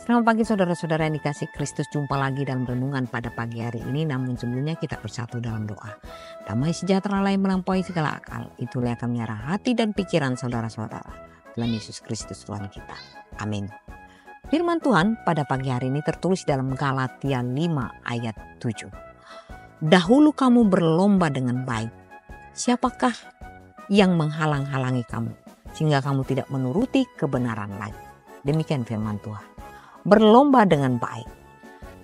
Selamat pagi saudara-saudara yang dikasih Kristus, jumpa lagi dalam renungan pada pagi hari ini. Namun sebelumnya kita bersatu dalam doa. Damai sejahtera yang melampaui segala akal, itulah yang akan menyerah hati dan pikiran saudara-saudara dalam Yesus Kristus Tuhan kita. Amin. Firman Tuhan pada pagi hari ini tertulis dalam Galatia 5 ayat 7. Dahulu kamu berlomba dengan baik. Siapakah yang menghalang-halangi kamu sehingga kamu tidak menuruti kebenaran lagi? Demikian firman Tuhan. Berlomba dengan baik.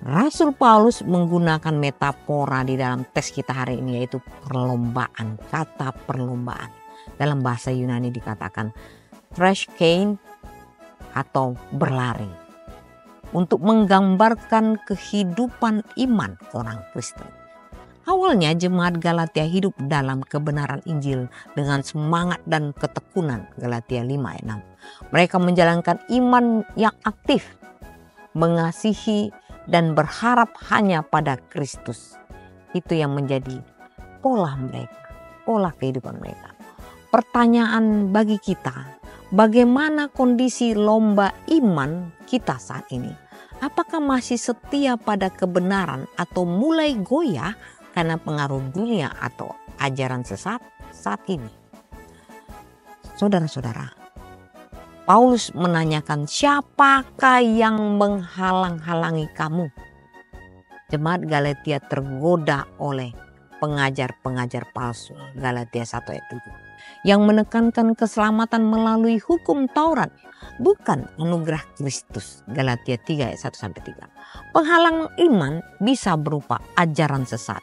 Rasul Paulus menggunakan metafora di dalam teks kita hari ini, yaitu perlombaan. Kata perlombaan dalam bahasa Yunani dikatakan trashkein atau berlari, untuk menggambarkan kehidupan iman orang Kristen. Awalnya jemaat Galatia hidup dalam kebenaran Injil dengan semangat dan ketekunan. Galatia 5 ayat 6. Mereka menjalankan iman yang aktif, mengasihi dan berharap hanya pada Kristus. Itu yang menjadi pola mereka, pola kehidupan mereka. Pertanyaan bagi kita, bagaimana kondisi lomba iman kita saat ini? Apakah masih setia pada kebenaran atau mulai goyah karena pengaruh dunia atau ajaran sesat saat ini? Saudara-saudara, Paulus menanyakan, siapakah yang menghalang-halangi kamu? Jemaat Galatia tergoda oleh pengajar-pengajar palsu. Galatia 1 ayat 7. Yang menekankan keselamatan melalui hukum Taurat, bukan anugerah Kristus. Galatia 3 ayat 1-3. Penghalang iman bisa berupa ajaran sesat,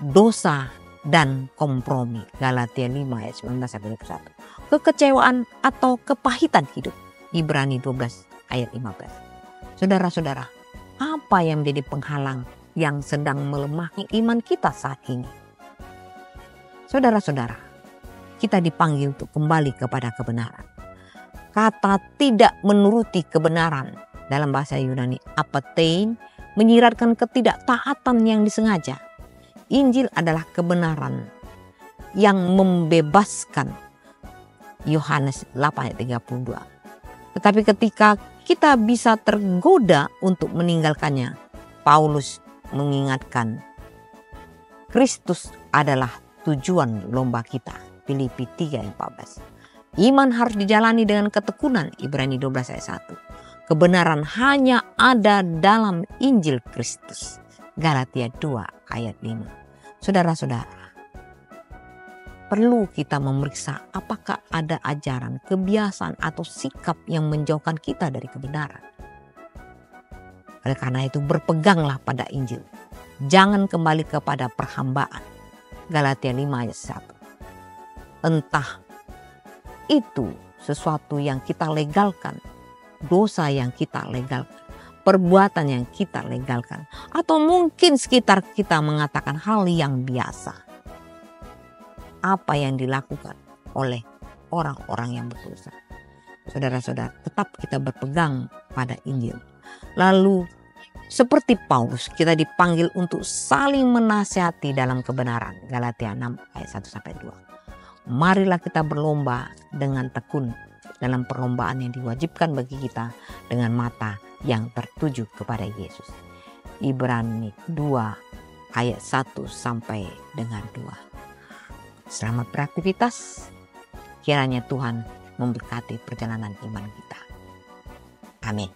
dosa dan kompromi. Galatia 5 ayat 19-21. Kekecewaan atau kepahitan hidup. Ibrani 12 ayat 15. Saudara-saudara, apa yang menjadi penghalang yang sedang melemahkan iman kita saat ini? Saudara-saudara, kita dipanggil untuk kembali kepada kebenaran. Kata tidak menuruti kebenaran dalam bahasa Yunani apathein menyiratkan ketidaktaatan yang disengaja. Injil adalah kebenaran yang membebaskan. Yohanes 8 ayat 32. Tetapi ketika kita bisa tergoda untuk meninggalkannya, Paulus mengingatkan Kristus adalah tujuan lomba kita. Filipi 3 ayat 14. Iman harus dijalani dengan ketekunan. Ibrani 12 ayat 1. Kebenaran hanya ada dalam Injil Kristus. Galatia 2 ayat 5. Saudara-saudara, perlu kita memeriksa apakah ada ajaran, kebiasaan atau sikap yang menjauhkan kita dari kebenaran. Oleh karena itu berpeganglah pada Injil. Jangan kembali kepada perhambaan. Galatia 5 ayat 1. Entah itu sesuatu yang kita legalkan, dosa yang kita legalkan, perbuatan yang kita legalkan, atau mungkin sekitar kita mengatakan hal yang biasa. Apa yang dilakukan oleh orang-orang yang berdosa. Saudara-saudara, tetap kita berpegang pada Injil. Lalu seperti Paulus, kita dipanggil untuk saling menasihati dalam kebenaran. Galatia 6 ayat 1-2. Marilah kita berlomba dengan tekun dalam perlombaan yang diwajibkan bagi kita dengan mata yang tertuju kepada Yesus. Ibrani 2 ayat 1-2. Selamat beraktivitas. Kiranya Tuhan memberkati perjalanan iman kita. Amin.